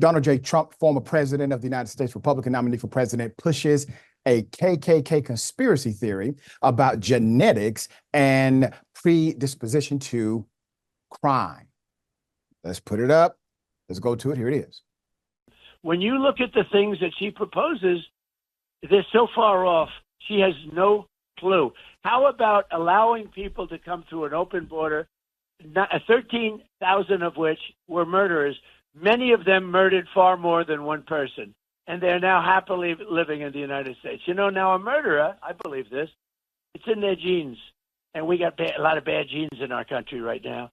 Donald J. Trump, former president of the United States, Republican nominee for president, pushes a KKK conspiracy theory about genetics and predisposition to crime. Let's put it up. Let's go to it. Here it is. When you look at the things that she proposes, they're so far off. She has no clue. How about allowing people to come through an open border, 13,000 of which were murderers? Many of them murdered far more than one person, and they're now happily living in the United States. You know, now a murderer, I believe this, it's in their genes, and we got a lot of bad genes in our country right now.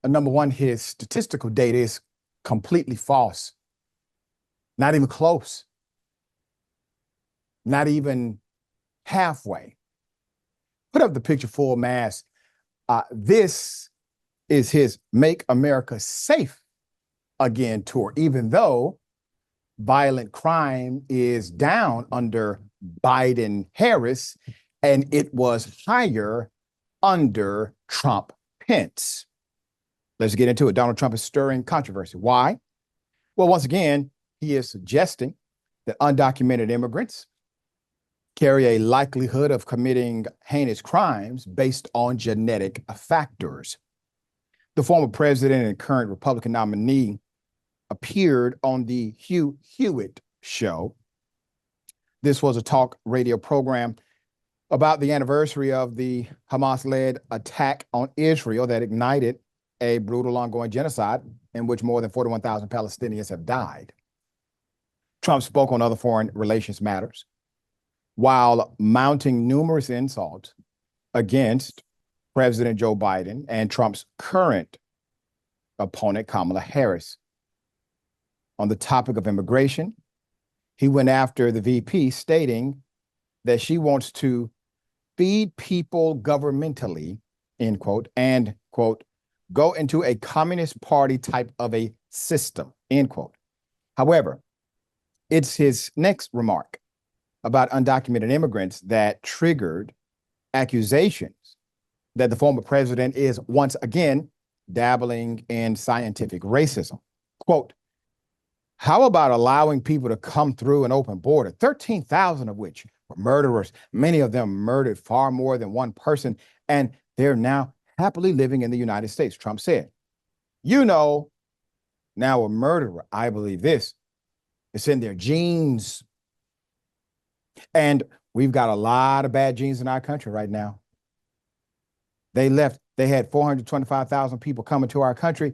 Number one, his statistical data is completely false. Not even close. Not even halfway. Put up the picture full mass. This is his Make America Safe Again tour, even though violent crime is down under Biden-Harris, and it was higher under Trump-Pence. Let's get into it. Donald Trump is stirring controversy. Why? Well, once again, he is suggesting that undocumented immigrants carry a likelihood of committing heinous crimes based on genetic factors. The former president and current Republican nominee appeared on the Hugh Hewitt Show. This was a talk radio program about the anniversary of the Hamas-led attack on Israel that ignited a brutal ongoing genocide in which more than 41,000 Palestinians have died. Trump spoke on other foreign relations matters while mounting numerous insults against President Joe Biden and Trump's current opponent, Kamala Harris. On the topic of immigration, he went after the VP, stating that she wants to feed people governmentally, end quote, and, quote, go into a communist party type of a system, end quote. However, it's his next remark about undocumented immigrants that triggered accusations that the former president is once again dabbling in scientific racism. Quote, how about allowing people to come through an open border, 13,000 of which were murderers, many of them murdered far more than one person, and they're now happily living in the United States, Trump said. You know, now a murderer, I believe this, it's in their genes. And we've got a lot of bad genes in our country right now. They had 425,000 people coming to our country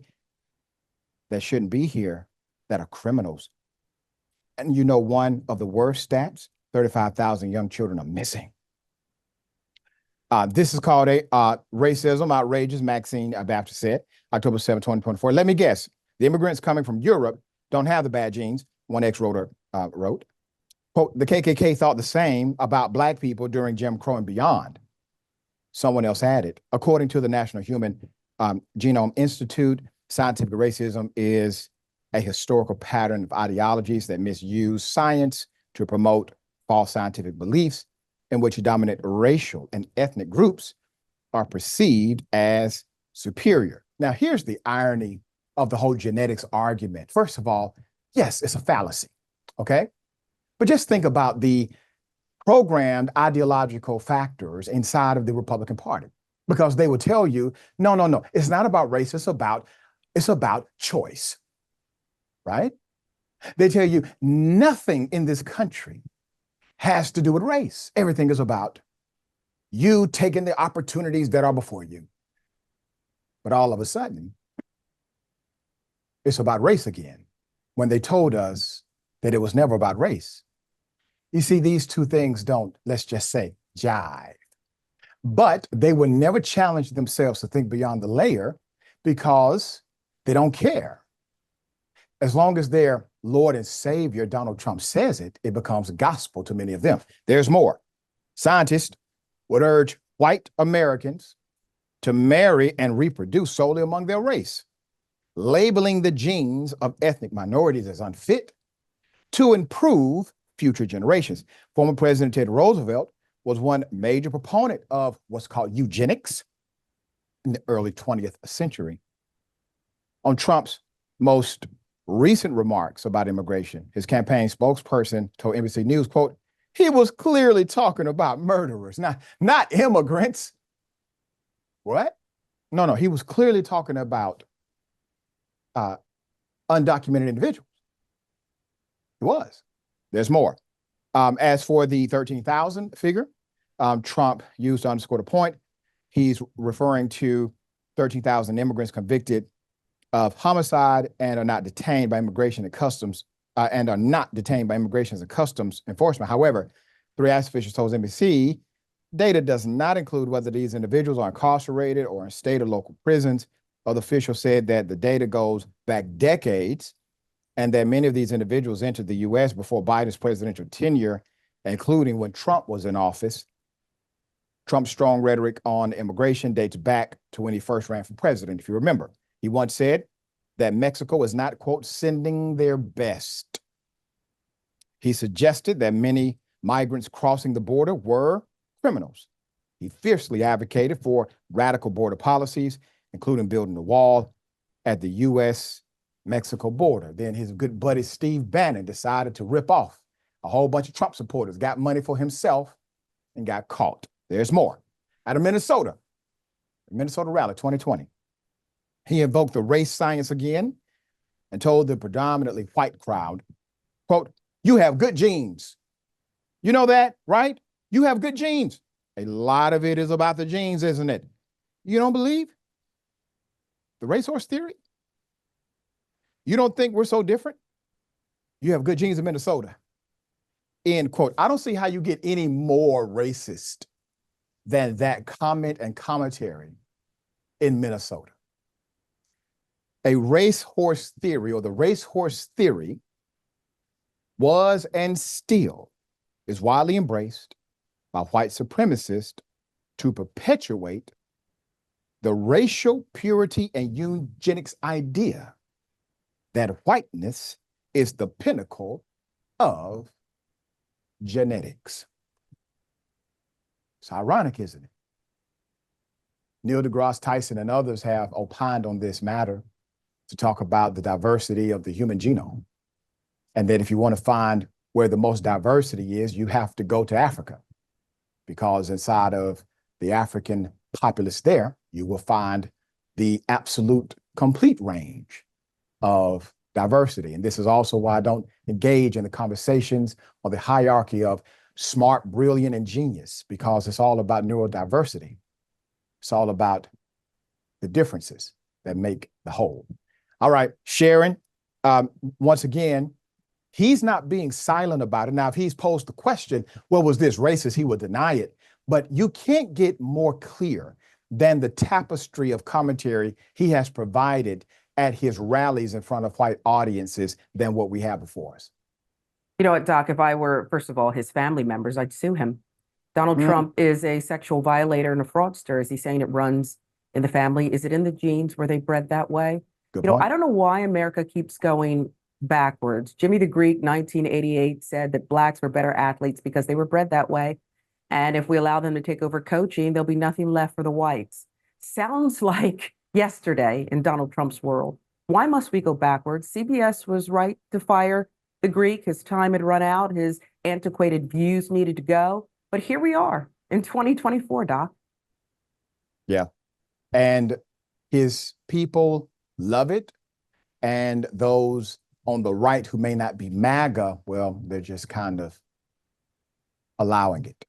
that shouldn't be here, that are criminals. And you know, one of the worst stats, 35,000 young children are missing. This is called a racism, outrageous, Maxine Baptist said, October 7, 2024. Let me guess, the immigrants coming from Europe don't have the bad genes, one ex-voter wrote. Quote, the KKK thought the same about Black people during Jim Crow and beyond. Someone else added, according to the National Human Genome Institute, scientific racism is a historical pattern of ideologies that misuse science to promote false scientific beliefs in which dominant racial and ethnic groups are perceived as superior. Now, here's the irony of the whole genetics argument. First of all, yes, it's a fallacy, okay? But just think about the programmed ideological factors inside of the Republican Party, because they will tell you, no, it's not about race, it's about choice, right? They tell you nothing in this country has to do with race. Everything is about you taking the opportunities that are before you. But all of a sudden, it's about race again, when they told us that it was never about race. You see, these two things don't, let's just say, jive. But they will never challenge themselves to think beyond the layer because they don't care. As long as their Lord and Savior, Donald Trump, says it, it becomes gospel to many of them. There's more. Scientists would urge white Americans to marry and reproduce solely among their race, labeling the genes of ethnic minorities as unfit to improve future generations. Former President Teddy Roosevelt was one major proponent of what's called eugenics in the early 20th century. On Trump's most recent remarks about immigration, his campaign spokesperson told NBC News, quote, he was clearly talking about murderers, not immigrants. What? No, he was clearly talking about undocumented individuals. He was. There's more. As for the 13,000 figure, Trump used to underscore the point. He's referring to 13,000 immigrants convicted of homicide and are not detained by immigration and customs enforcement. However, three ICE officials told NBC data does not include whether these individuals are incarcerated or in state or local prisons. Other officials said that the data goes back decades and that many of these individuals entered the U.S. before Biden's presidential tenure, including when Trump was in office. Trump's strong rhetoric on immigration dates back to when he first ran for president, if you remember. He once said that Mexico is not, quote, sending their best. He suggested that many migrants crossing the border were criminals. He fiercely advocated for radical border policies, including building a wall at the U.S.-Mexico border. Then his good buddy Steve Bannon decided to rip off a whole bunch of Trump supporters, got money for himself, and got caught. There's more. Out of Minnesota rally 2020, he invoked the race science again and told the predominantly white crowd, quote, you have good genes. You know that, right? You have good genes. A lot of it is about the genes, isn't it? You don't believe the racehorse theory? You don't think we're so different? You have good genes in Minnesota. End quote. I don't see how you get any more racist than that comment and commentary in Minnesota. A racehorse theory, or the racehorse theory, was and still is widely embraced by white supremacists to perpetuate the racial purity and eugenics idea that whiteness is the pinnacle of genetics. It's ironic, isn't it? Neil deGrasse Tyson and others have opined on this matter to talk about the diversity of the human genome. And that if you want to find where the most diversity is, you have to go to Africa, because inside of the African populace there, you will find the absolute complete range of diversity. And this is also why I don't engage in the conversations or the hierarchy of smart, brilliant, and genius, because it's all about neurodiversity. It's all about the differences that make the whole. All right, Sharon, once again, he's not being silent about it. Now, if he's posed the question, well, was this racist? He would deny it. But you can't get more clear than the tapestry of commentary he has provided at his rallies in front of white audiences than what we have before us. You know what, Doc, if I were, first of all, his family members, I'd sue him. Donald Trump is a sexual violator and a fraudster. Is he saying it runs in the family? Is it in the genes? Were they bred that way? Good You know, point. I don't know why America keeps going backwards. Jimmy the Greek, 1988, said that blacks were better athletes because they were bred that way. And if we allow them to take over coaching, there'll be nothing left for the whites. Sounds like yesterday in Donald Trump's world. Why must we go backwards? CBS was right to fire the Greek. His time had run out. His antiquated views needed to go. But here we are in 2024, Doc. Yeah. And his people love it. And those on the right who may not be MAGA, well, they're just kind of allowing it.